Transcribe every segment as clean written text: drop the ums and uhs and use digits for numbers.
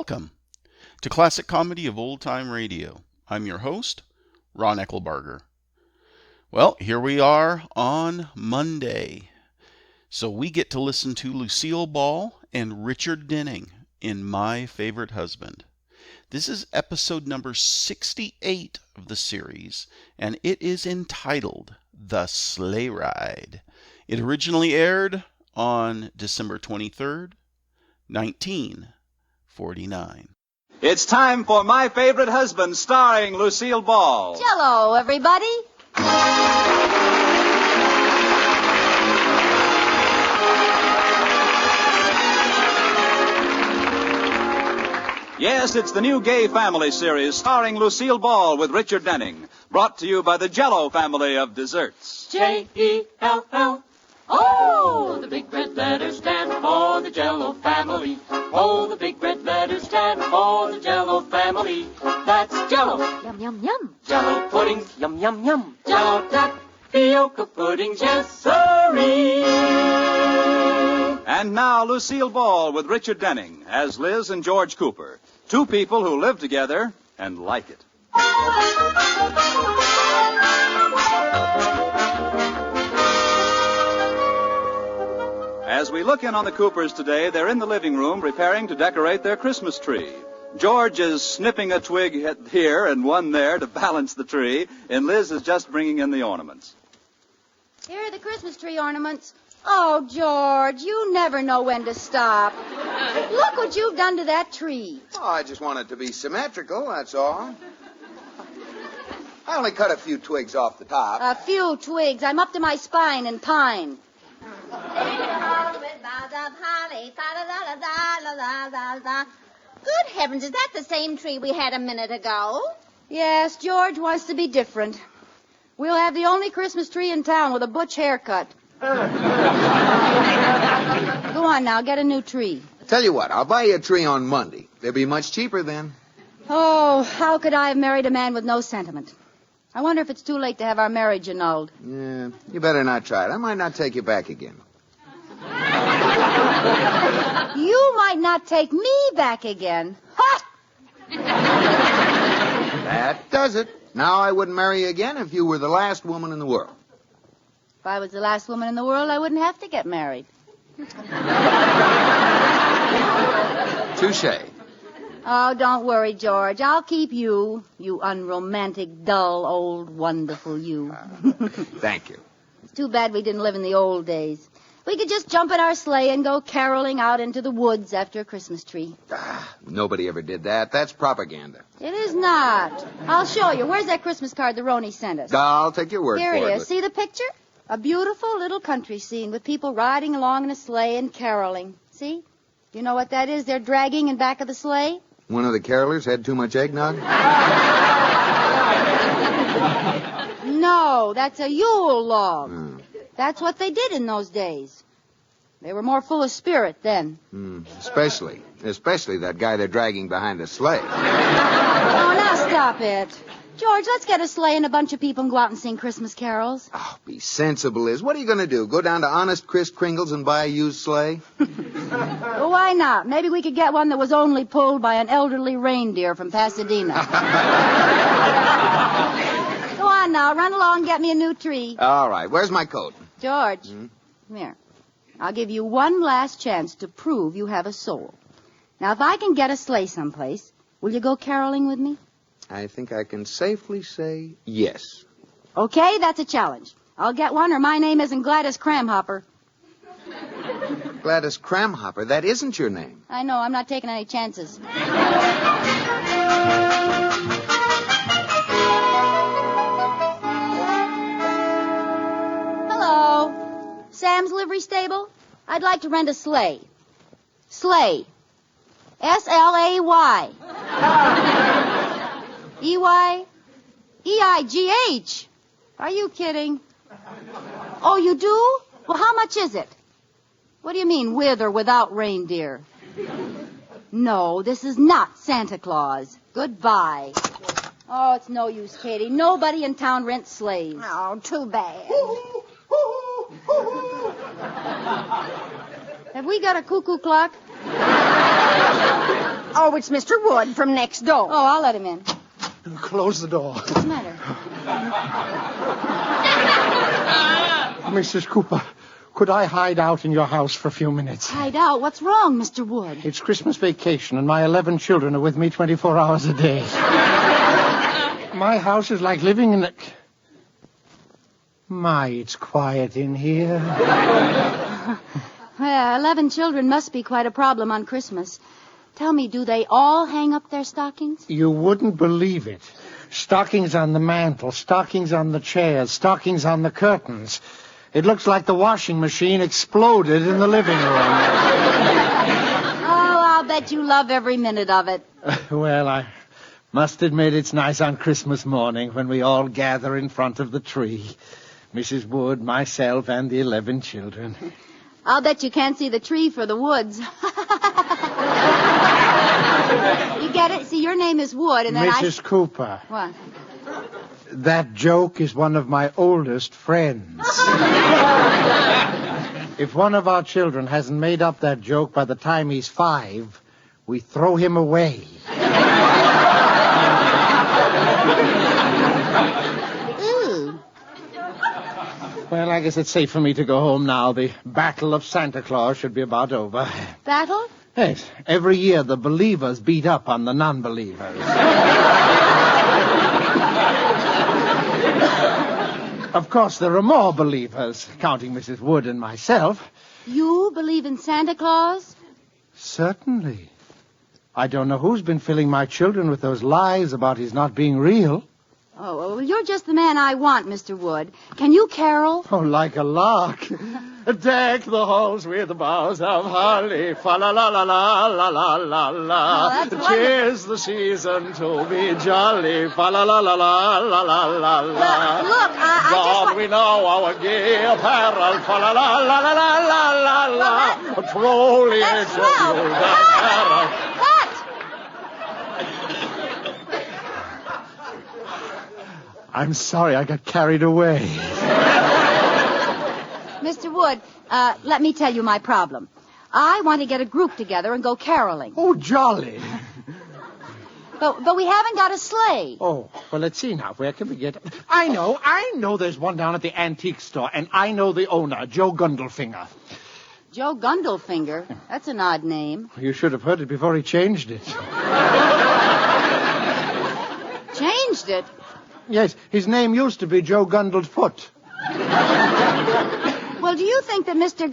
Welcome to Classic Comedy of Old Time Radio. I'm your host, Ron Eckelbarger. Well, here we are on Monday. So we get to listen to Lucille Ball and Richard Denning in My Favorite Husband. This is episode number 68 of the series, and it is entitled The Sleigh Ride. It originally aired on December 23rd, 1949. It's time for My Favorite Husband, starring Lucille Ball. Jello, everybody. Yes, it's the new gay family series starring Lucille Ball with Richard Denning. Brought to you by the Jello family of desserts. J-E-L-L. Oh, the big red letters stand for the Jello family. Oh, the big red letters stand for the Jello family. That's Jello. Yum, yum, yum. Jello pudding. Yum, yum, yum. Jello tapioca pudding. Yes, sirree. And now Lucille Ball with Richard Denning as Liz and George Cooper. Two people who live together and like it. As we look in on the Coopers today, they're in the living room preparing to decorate their Christmas tree. George is snipping a twig here and one there to balance the tree, and Liz is just bringing in the ornaments. Here are the Christmas tree ornaments. Oh, George, you never know when to stop. Look what you've done to that tree. Oh, I just want it to be symmetrical, that's all. I only cut a few twigs off the top. A few twigs. I'm up to my spine in pine. Good heavens, is that the same tree we had a minute ago? Yes, George wants to be different. We'll have the only Christmas tree in town with a butch haircut. Go on now, get a new tree. Tell you what, I'll buy you a tree on Monday. They'll be much cheaper then. Oh, how could I have married a man with no sentiment? I wonder if it's too late to have our marriage annulled. Yeah, you better not try it. I might not take you back again. You might not take me back again. Ha! That does it. Now I wouldn't marry you again if you were the last woman in the world. If I was the last woman in the world, I wouldn't have to get married. Touché. Oh, don't worry, George. I'll keep you, you unromantic, dull, old, wonderful you. Thank you. It's too bad we didn't live in the old days. We could just jump in our sleigh and go caroling out into the woods after a Christmas tree. Nobody ever did that. That's propaganda. It is not. I'll show you. Where's that Christmas card the Roni sent us? I'll take your word Here for it it. is. See the picture? A beautiful little country scene with people riding along in a sleigh and caroling. See? You know what that is they're dragging in back of the sleigh? One of the carolers had too much eggnog? No, that's a Yule log. That's what they did in those days. They were more full of spirit then. Especially that guy they're dragging behind the sleigh. Oh, now stop it. George, let's get a sleigh and a bunch of people and go out and sing Christmas carols. Oh, be sensible, Liz. What are you going to do? Go down to Honest Chris Kringle's and buy a used sleigh? Well, why not? Maybe we could get one that was only pulled by an elderly reindeer from Pasadena. Go on now. Run along and get me a new tree. All right. Where's my coat? George, come here. I'll give you one last chance to prove you have a soul. Now, if I can get a sleigh someplace, will you go caroling with me? I think I can safely say yes. Okay, that's a challenge. I'll get one or my name isn't Gladys Cramhopper. Gladys Cramhopper, that isn't your name. I know, I'm not taking any chances. Hello. Sam's Livery Stable? I'd like to rent a sleigh. Sleigh. S-L-A-Y. E-Y? E-I-G-H. Are you kidding? Oh, you do? Well, how much is it? What do you mean, with or without reindeer? No, this is not Santa Claus. Goodbye. Oh, it's no use, Katie. Nobody in town rents sleighs. Oh, too bad. Have we got a cuckoo clock? Oh, it's Mr. Wood from next door. Oh, I'll let him in. Close the door. What's the matter? Mrs. Cooper, could I hide out in your house for a few minutes? Hide out? What's wrong, Mr. Wood? It's Christmas vacation, and my 11 children are with me 24 hours a day. My house is like living in a... My, it's quiet in here. Well, 11 children must be quite a problem on Christmas. Tell me, do they all hang up their stockings? You wouldn't believe it. Stockings on the mantel, stockings on the chairs, stockings on the curtains. It looks like the washing machine exploded in the living room. Oh, I'll bet you love every minute of it. Well, I must admit it's nice on Christmas morning when we all gather in front of the tree. Mrs. Wood, myself, and the 11 children. I'll bet you can't see the tree for the woods. You get it? See, your name is Wood, and then Mrs. Cooper. What? That joke is one of my oldest friends. If one of our children hasn't made up that joke by the time he's 5, we throw him away. Ooh. Well, I guess it's safe for me to go home now. The Battle of Santa Claus should be about over. Battle? Yes. Every year the believers beat up on the non-believers. Of course, there are more believers, counting Mrs. Wood and myself. You believe in Santa Claus? Certainly. I don't know who's been filling my children with those lies about his not being real. Oh, well, you're just the man I want, Mr. Wood. Can you carol? Oh, like a lark. Deck the halls with the boughs of holly. Fa la la la la la la la la. Oh, that's wonderful. 'Tis the season to be jolly. Fa la la la la la la la la. Look, I God, just want... we know our gay apparel. Fa la la la la la la la la. Trolling That's to swell. you the Cut! carol. Cut! I'm sorry, I got carried away. Mr. Wood, let me tell you my problem. I want to get a group together and go caroling. Oh, jolly. But we haven't got a sleigh. Oh, well, let's see now. Where can we get... I know there's one down at the antique store, and I know the owner, Joe Gundelfinger. Joe Gundelfinger? That's an odd name. You should have heard it before he changed it. Changed it? Yes, his name used to be Joe Gundelfoot. Well, do you think that Mr.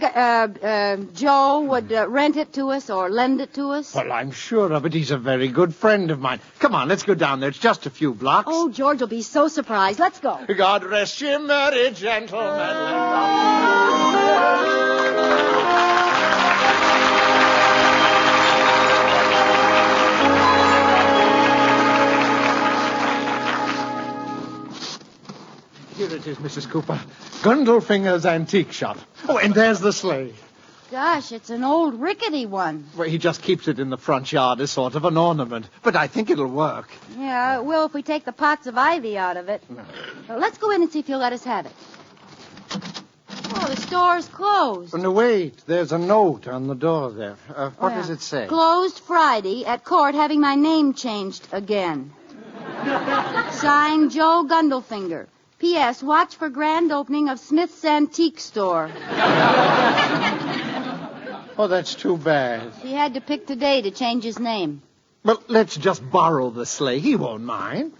Joe would rent it to us or lend it to us? Well, I'm sure of it. He's a very good friend of mine. Come on, let's go down there. It's just a few blocks. Oh, George will be so surprised. Let's go. God rest ye merry gentlemen. Here it is, Mrs. Cooper. Gundelfinger's antique shop. Oh, and there's the sleigh. Gosh, it's an old rickety one. Well, he just keeps it in the front yard as sort of an ornament. But I think it'll work. Yeah, it will if we take the pots of ivy out of it. Well, let's go in and see if he'll let us have it. Oh, the store's closed. Oh, no, wait. There's a note on the door there. What does it say? Closed Friday at court having my name changed again. Signed Joe Gundelfinger. P.S. Watch for grand opening of Smith's Antique Store. Oh, that's too bad. He had to pick today to change his name. Well, let's just borrow the sleigh. He won't mind.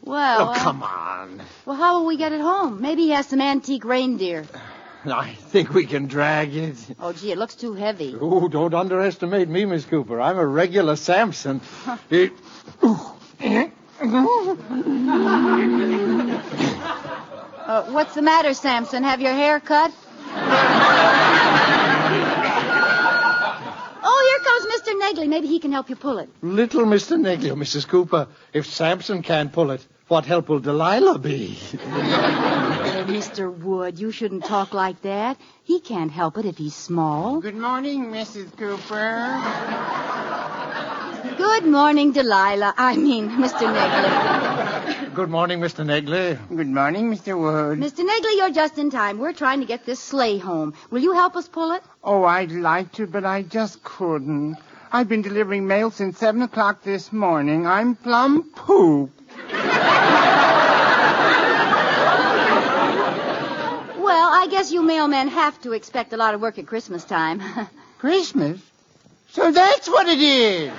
Well, Oh, come on. Well, how will we get it home? Maybe he has some antique reindeer. I think we can drag it. Oh, gee, it looks too heavy. Oh, don't underestimate me, Miss Cooper. I'm a regular Samson. What's the matter, Samson? Have your hair cut? Oh, here comes Mr. Negley. Maybe he can help you pull it. Little Mr. Negley, Mrs. Cooper. If Samson can't pull it, what help will Delilah be? Oh, Mr. Wood, you shouldn't talk like that. He can't help it if he's small. Good morning, Mrs. Cooper. Good morning, Delilah. I mean, Mr. Negley. Good morning, Mr. Negley. Good morning, Mr. Wood. Mr. Negley, you're just in time. We're trying to get this sleigh home. Will you help us pull it? Oh, I'd like to, but I just couldn't. I've been delivering mail since 7 o'clock this morning. I'm plumb poop. Well, I guess you mailmen have to expect a lot of work at Christmas time. Christmas? So that's what it is.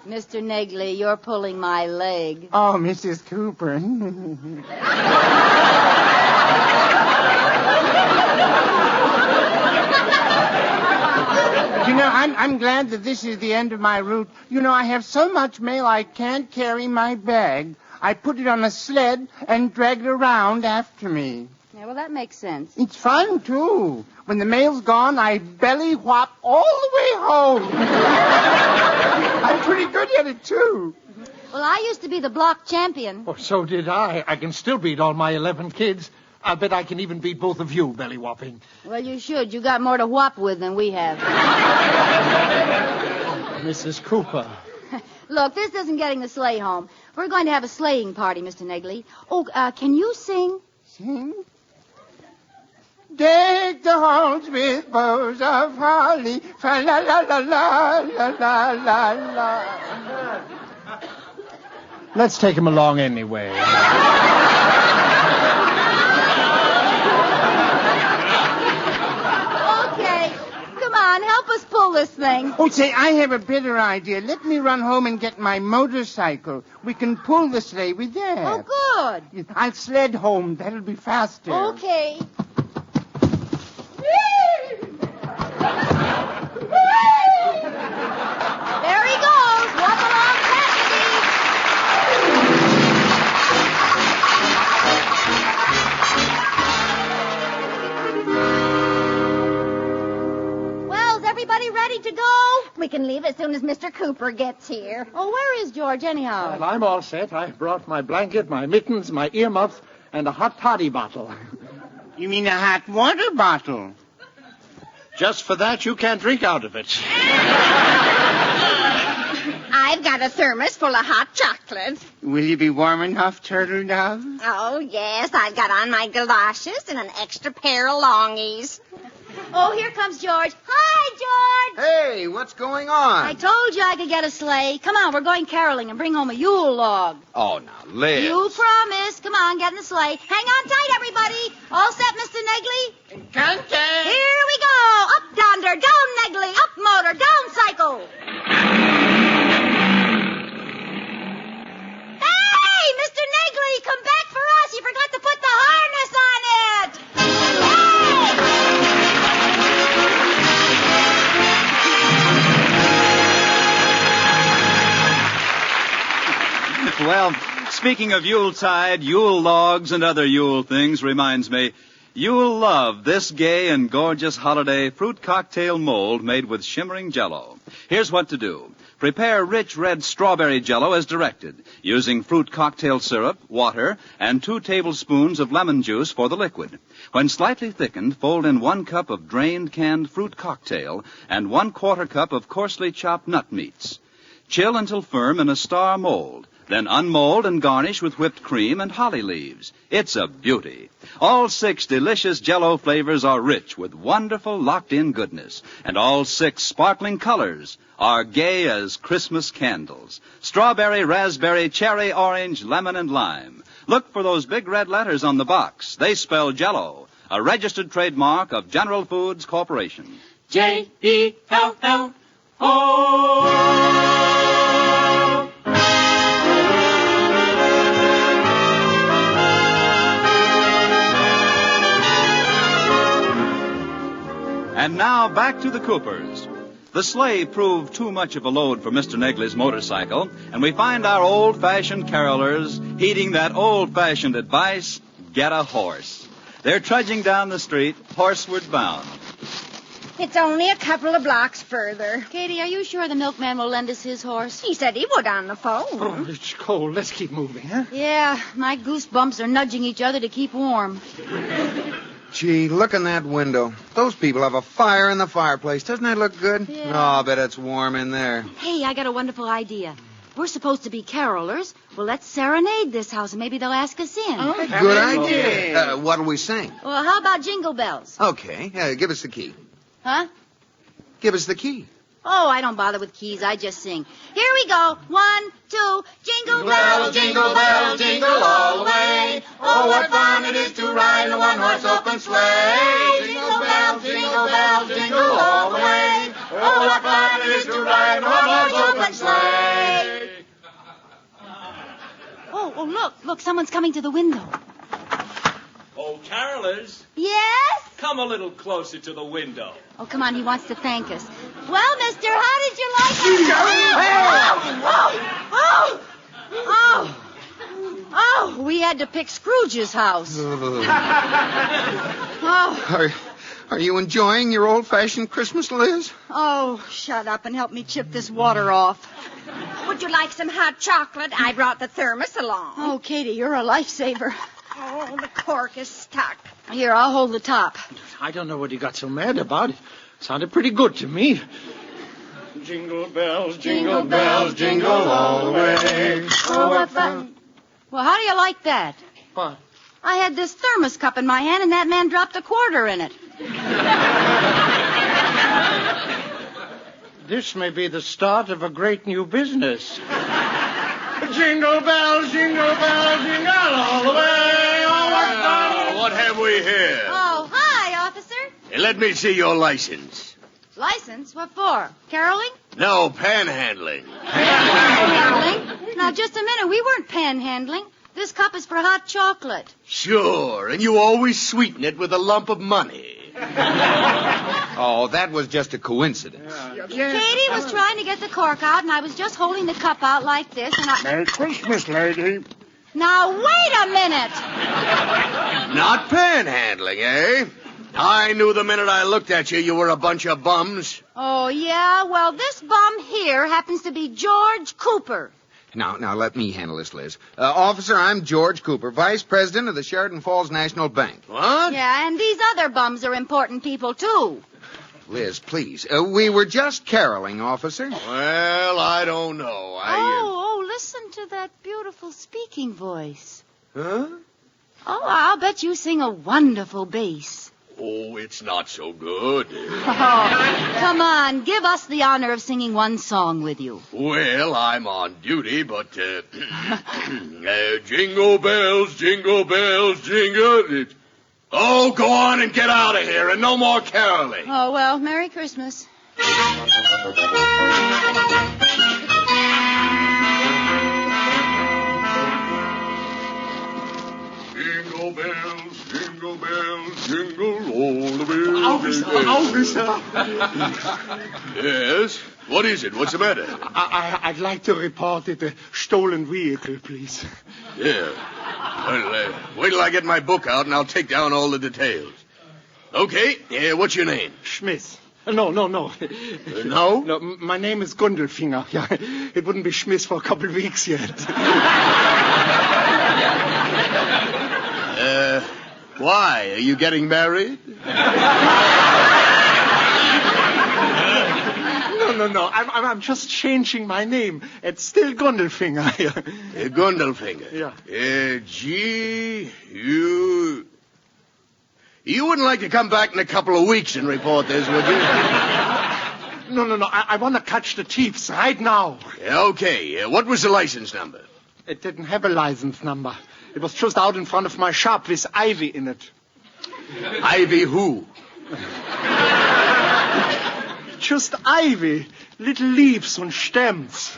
Mr. Negley, you're pulling my leg. Oh, Mrs. Cooper. You know, I'm glad that this is the end of my route. You know, I have so much mail I can't carry my bag. I put it on a sled and drag it around after me. Yeah, well, that makes sense. It's fun, too. When the mail's gone, I belly whop all the way home. I'm pretty good at it, too. Well, I used to be the block champion. Oh, so did I. I can still beat all my 11 kids. I bet I can even beat both of you, belly whopping. Well, you should. You got more to whop with than we have. Mrs. Cooper. Look, this isn't getting the sleigh home. We're going to have a sleighing party, Mr. Negley. Oh, can you sing? Sing? Deck the halls with bows of holly. Fa la la la la la la la la. Let's take him along anyway. Okay. Come on, help us pull this thing. Oh, say, I have a better idea. Let me run home and get my motorcycle. We can pull the sleigh with that. Oh, good. I'll sled home. That'll be faster. Okay. There he goes. Walk along, Cassidy. Well, is everybody ready to go? We can leave as soon as Mr. Cooper gets here. Oh, where is George, anyhow? Well, I'm all set. I brought my blanket, my mittens, my earmuffs, and a hot toddy bottle. You mean a hot water bottle? Just for that, you can't drink out of it. I've got a thermos full of hot chocolate. Will you be warm enough, Turtle Dove? Oh, yes, I've got on my galoshes and an extra pair of longies. Oh, here comes George. Hi, George. Hey, what's going I on? told you I could get a sleigh. Come on, we're going caroling and bring home a Yule log. Oh, now, Liz. You promised. Come on, get in the sleigh. Hang on tight, everybody. All set, Mr. Negley? Contact! Here we go. Up yonder, down Negley. Up motor, down cycle. Hey, Mr. Negley, come back for us. You forgot to put the harness on it. Well, speaking of Yuletide, Yule logs, and other Yule things reminds me, you'll love this gay and gorgeous holiday fruit cocktail mold made with shimmering Jell-O. Here's what to do. Prepare rich red strawberry Jell-O as directed, using fruit cocktail syrup, water, and 2 tablespoons of lemon juice for the liquid. When slightly thickened, fold in 1 cup of drained canned fruit cocktail and 1/4 cup of coarsely chopped nut meats. Chill until firm in a star mold. Then unmold and garnish with whipped cream and holly leaves. It's a beauty. All 6 delicious Jell-O flavors are rich with wonderful locked-in goodness. And all 6 sparkling colors are gay as Christmas candles. Strawberry, raspberry, cherry, orange, lemon, and lime. Look for those big red letters on the box. They spell Jell-O, a registered trademark of General Foods Corporation. Jell-O. And now back to the Coopers. The sleigh proved too much of a load for Mr. Negley's motorcycle, and we find our old-fashioned carolers heeding that old-fashioned advice, get a horse. They're trudging down the street, horseward bound. It's only a couple of blocks further. Katie, are you sure the milkman will lend us his horse? He said he would on the phone. Oh, it's cold. Let's keep moving, huh? Yeah, my goosebumps are nudging each other to keep warm. Gee, look in that window. Those people have a fire in the fireplace. Doesn't that look good? Yeah. Oh, I bet it's warm in there. Hey, I got a wonderful idea. We're supposed to be carolers. Well, let's serenade this house, and maybe they'll ask us in. Good idea. What'll we sing? Well, how about Jingle Bells? Okay, give us the key. Huh? Give us the key. Oh, I don't bother with keys. I just sing. Here we go. 1, 2, jingle bells, jingle all the way. Oh, what fun it is to ride in a one-horse open sleigh. Jingle bells, jingle all the way. Oh, what fun it is to ride in a one-horse open sleigh. Oh, look, someone's coming to the window. Oh, carolers, Yes? come a little closer to the window. Oh, come on, he wants to thank us. Well, mister, how did you like it? Oh, we had to pick Scrooge's house. Oh, Are you enjoying your old-fashioned Christmas, Liz? oh, shut up and help me chip this water off. Would you like some hot chocolate? I brought the thermos along. Oh, Katie, you're a lifesaver. Oh, the cork is stuck. Here, I'll hold the top. I don't know what he got so mad about. It sounded pretty good to me. Jingle bells, jingle all the way. Oh, what fun. Well, how do you like that? What? I had this thermos cup in my hand, and that man dropped a quarter in it. This may be the start of a great new business. Jingle bells, jingle all the way. Oh, what fun. What have we here? Oh, hi, officer. Let me see your license. License? What for? Caroling? No, panhandling. Panhandling? Now, just a minute. We weren't panhandling. This cup is for hot chocolate. Sure, and you always sweeten it with a lump of money. Oh, that was just a coincidence. Katie was trying to get the cork out, and I was just holding the cup out like this, and I... Merry Christmas, lady. Now, wait a minute. Not panhandling, eh? I knew the minute I looked at you were a bunch of bums. Oh, yeah? Well, this bum here happens to be George Cooper. Now, let me handle this, Liz. Officer, I'm George Cooper, Vice President of the Sheridan Falls National Bank. What? Yeah, and these other bums are important people, too. Liz, please. We were just caroling, officer. Well, I don't know. Oh, listen to that beautiful speaking voice. Huh? Oh, I'll bet you sing a wonderful bass. Oh, it's not so good. Oh, come on, give us the honor of singing one song with you. Well, I'm on duty, but, jingle bells, jingle. Oh, go on and get out of here, and no more caroling. Oh, well, Merry Christmas. Jingle bells, jingle all the way. Officer. Yes? What is it? What's the matter? I'd like to report it a stolen vehicle, please. Yeah. Well, wait till I get my book out and I'll take down all the details. Okay, what's your name? Schmidt. No. No? No, my name is Gundelfinger. Yeah, it wouldn't be Schmidt for a couple of weeks yet. Why? Are you getting married? No. I'm just changing my name. It's still Gundelfinger. Gundelfinger. Yeah. You wouldn't like to come back in a couple of weeks and report this, would you? No. I want to catch the thieves right now. Okay. What was the license number? It didn't have a license number. It was just out in front of my shop with ivy in it. Ivy who? Just ivy. Little leaves and stems.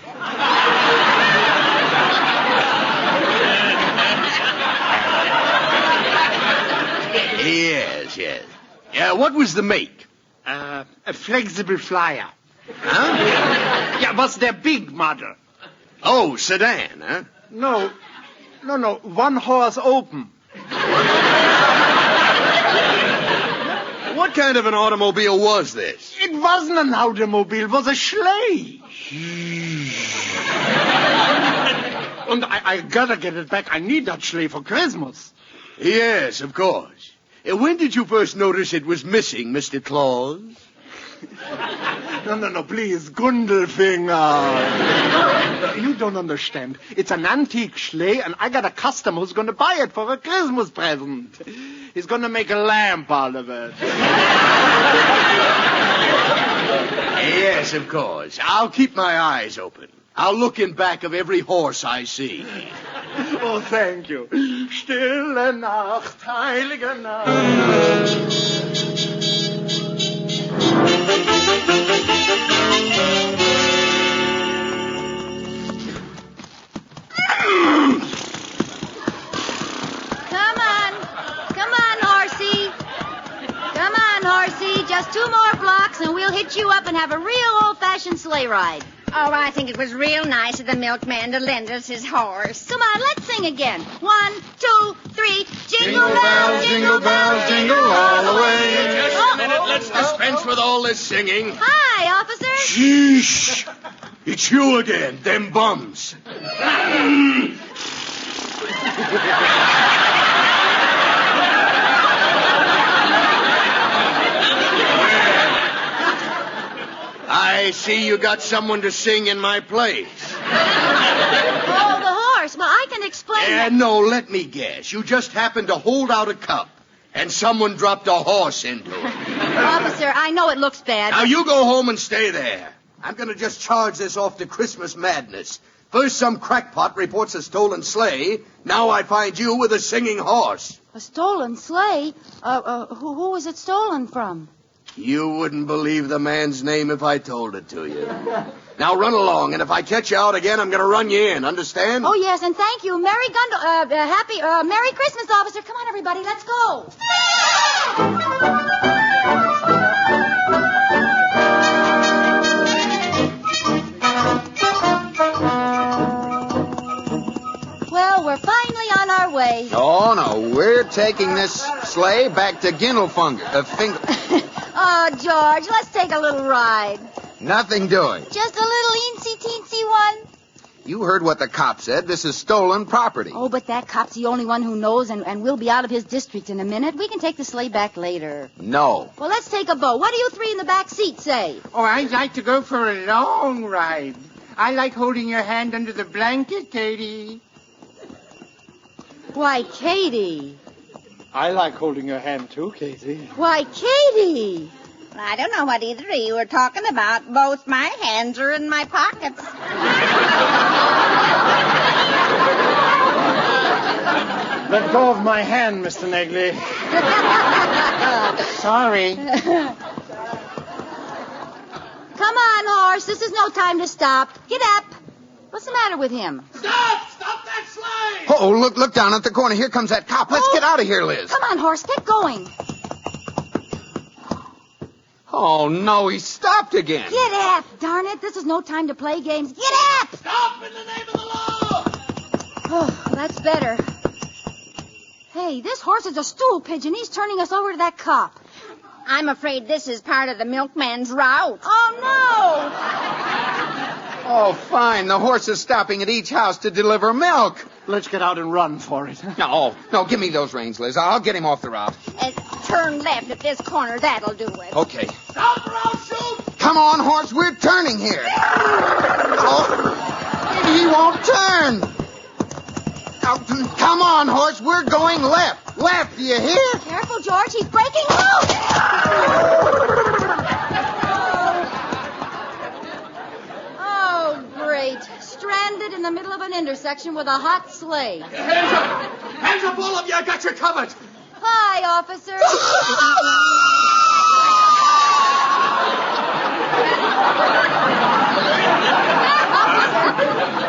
Yes. Yeah, what was the make? A flexible flyer. Huh? Yeah, was their big model. Oh, sedan, huh? No. One horse open. What kind of an automobile was this? It wasn't an automobile, it was a sleigh. And I gotta get it back. I need that sleigh for Christmas. Yes, of course. When did you first notice it was missing, Mr. Claus? No, please, Gundelfinger. You don't understand. It's an antique sleigh, and I got a customer who's going to buy it for a Christmas present. He's going to make a lamp out of it. Yes, of course. I'll keep my eyes open. I'll look in back of every horse I see. Oh, thank you. Stille Nacht, heilige Nacht. Just 2 more blocks and we'll hit you up and have a real old-fashioned sleigh ride. Oh, I think it was real nice of the milkman to lend us his horse. Come on, let's sing again. 1, 2, 3. Jingle bells, jingle bells, jingle all the way. Just a minute. Let's dispense with all this singing. Hi, officer. Sheesh. It's you again, them bums. I see you got someone to sing in my place. Oh, the horse. Well, I can explain that. No, let me guess. You just happened to hold out a cup, and someone dropped a horse into it. Officer, I know it looks bad. Now, you go home and stay there. I'm going to just charge this off to Christmas madness. First, some crackpot reports a stolen sleigh. Now I find you with a singing horse. A stolen sleigh? Who was it stolen from? You wouldn't believe the man's name if I told it to you. Now run along, and if I catch you out again, I'm going to run you in. Understand? Oh, yes, and thank you. Merry Christmas, officer. Come on, everybody, let's go. Well, we're finally on our way. Oh, no, we're taking this sleigh back to Oh, George, let's take a little ride. Nothing doing. Just a little eensy-teensy one. You heard what the cop said. This is stolen property. Oh, but that cop's the only one who knows, and we'll be out of his district in a minute. We can take the sleigh back later. No. Well, let's take a boat. What do you 3 in the back seat say? Oh, I'd like to go for a long ride. I like holding your hand under the blanket, Katie. Why, Katie. I like holding your hand, too, Katie. Why, Katie. I don't know what either of you are talking about. Both my hands are in my pockets. Let go of my hand, Mr. Negley. Sorry. Come on, horse. This is no time to stop. Get up. What's the matter with him? Stop! Stop that sleigh! Oh, look down at the corner. Here comes that cop. Let's get out of here, Liz. Come on, horse. Get going. Oh, no, he stopped again. Get up. Darn it. This is no time to play games. Get up. Stop in the name of the law! Oh, that's better. Hey, this horse is a stool pigeon. He's turning us over to that cop. I'm afraid this is part of the milkman's route. Oh, no. Oh, fine. The horse is stopping at each house to deliver milk. Let's get out and run for it. No, give me those reins, Liz. I'll get him off the route. Turn left at this corner. That'll do it. Okay. Stop or I'll shoot! Come on, horse. We're turning here. Oh, he won't turn. Oh, come on, horse. We're going left. Left, do you hear? Careful, George. He's breaking loose. Oh, great. Stranded in the middle of an intersection with a hot sleigh. Hands up! Hands up, all of you! I got you covered! Hi, officer.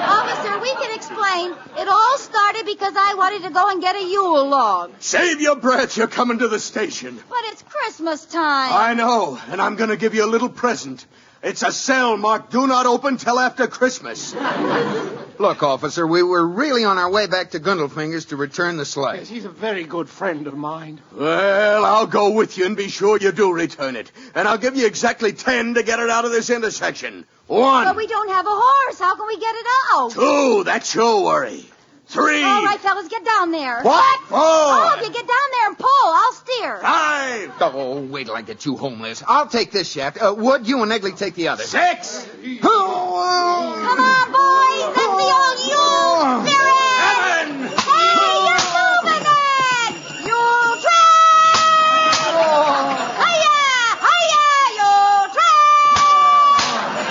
Officer, we can explain. It all started because I wanted to go and get a Yule log. Save your breath. You're coming to the station. But it's Christmas time. I know, and I'm going to give you a little present. It's a cell marked Do Not Open Till After Christmas. Look, officer, we were really on our way back to Gundelfinger's to return the sleigh. Yes, he's a very good friend of mine. Well, I'll go with you and be sure you do return it. And I'll give you exactly 10 to get it out of this intersection. 1. But we don't have a horse. How can we get it out? 2. That's your worry. 3. All right, fellas, get down there. What? 4. Oh, if you get down there and pull, I'll steer. 5. Oh, wait till I get you home, Liz. I'll take this shaft. Wood, you and Egley take the other. 6. Come on, boys. That's the old Yule spirit. 7. Hey, you're moving it. Yule train. Hiya, hiya, Yule train.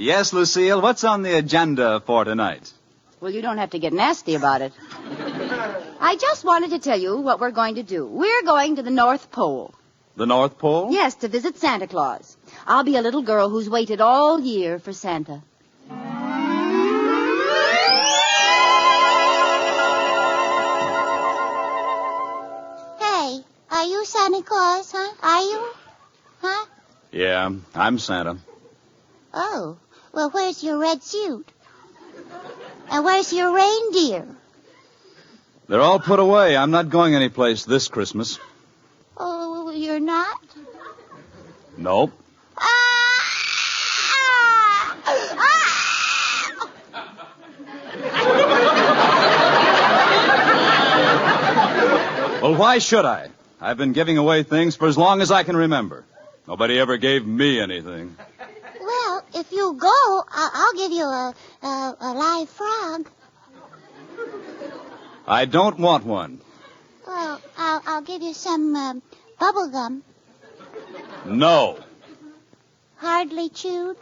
Yes, Lucille, what's on the agenda for tonight? Well, you don't have to get nasty about it. I just wanted to tell you what we're going to do. We're going to the North Pole. The North Pole? Yes, to visit Santa Claus. I'll be a little girl who's waited all year for Santa. Hey, are you Santa Claus, huh? Are you? Huh? Yeah, I'm Santa. Oh, well, where's your red suit? And where's your reindeer? They're all put away. I'm not going anyplace this Christmas. Oh, you're not? Nope. Well, why should I? I've been giving away things for as long as I can remember. Nobody ever gave me anything. Well, if you go, I'll give you a live frog. I don't want one. Well, I'll give you some bubble gum. No. Hardly chewed.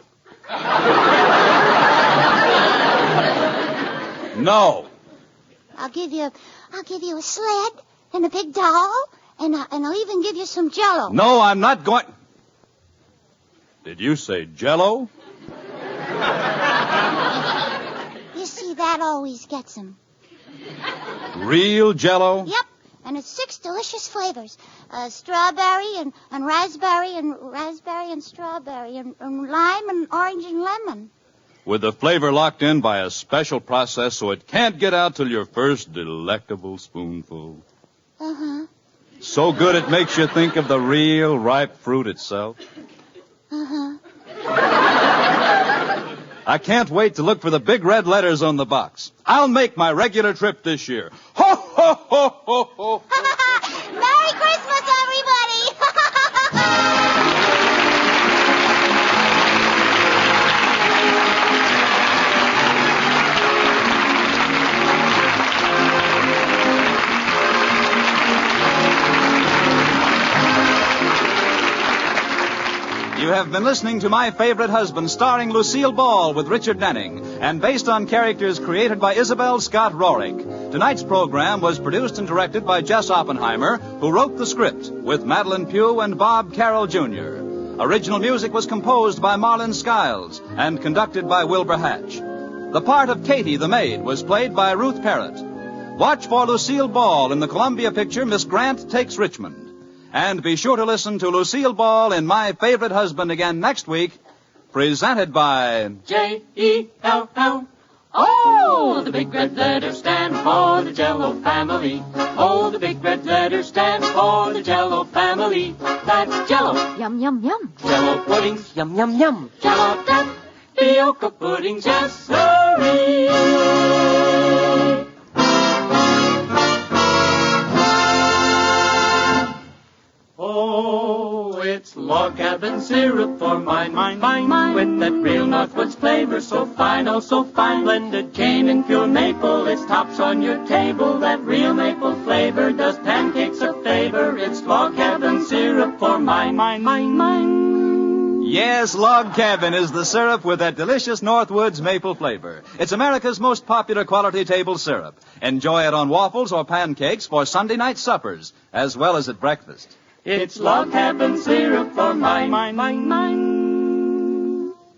No. I'll give you a sled and a big doll, and I'll even give you some Jell-O. No, I'm not going. Did you say Jell-O? You see, that always gets 'em. Real Jell-O? Yep, and it's 6 delicious flavors. Strawberry and raspberry and strawberry and lime and orange and lemon. With the flavor locked in by a special process so it can't get out till your first delectable spoonful. Uh-huh. So good it makes you think of the real ripe fruit itself. Uh-huh. I can't wait to look for the big red letters on the box. I'll make my regular trip this year. Ho, ho, ho, ho, ho. Merry Christmas, everybody! You have been listening to My Favorite Husband, starring Lucille Ball with Richard Denning, and based on characters created by Isabel Scott Rorick. Tonight's program was produced and directed by Jess Oppenheimer, who wrote the script with Madeline Pugh and Bob Carroll, Jr. Original music was composed by Marlon Skiles and conducted by Wilbur Hatch. The part of Katie the maid was played by Ruth Parrott. Watch for Lucille Ball in the Columbia picture Miss Grant Takes Richmond. And be sure to listen to Lucille Ball in My Favorite Husband again next week, presented by Jell. Oh, the big red letters stand for the Jell-O family. Oh, the big red letters stand for the Jell-O family. That's Jell-O. Yum, yum, yum. Jell-O puddings. Yum, yum, yum. Jell-O tapioca puddings. Yes, sirree. Oh, it's log cabin syrup for mine, with that real Northwoods flavor so fine, oh so fine, blended cane and pure maple, it's tops on your table, that real maple flavor does pancakes a favor, it's log cabin syrup for mine. Yes, Log Cabin is the syrup with that delicious Northwoods maple flavor. It's America's most popular quality table syrup. Enjoy it on waffles or pancakes for Sunday night suppers, as well as at breakfast. It's log cabin syrup for mine.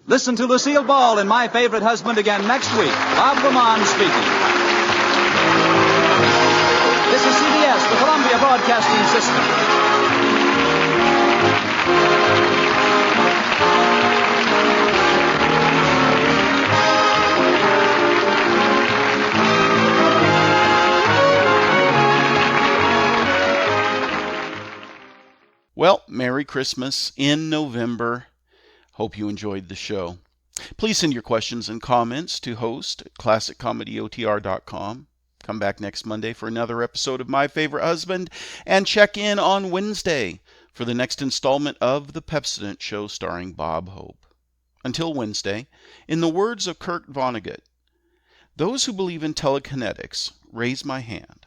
Listen to Lucille Ball in My Favorite Husband again next week. Bob Lamont speaking. This is CBS, the Columbia Broadcasting System. Well, Merry Christmas in November. Hope you enjoyed the show. Please send your questions and comments to host@classiccomedyotr.com. Come back next Monday for another episode of My Favorite Husband, and check in on Wednesday for the next installment of The Pepsodent Show starring Bob Hope. Until Wednesday, in the words of Kurt Vonnegut, those who believe in telekinetics, raise my hand.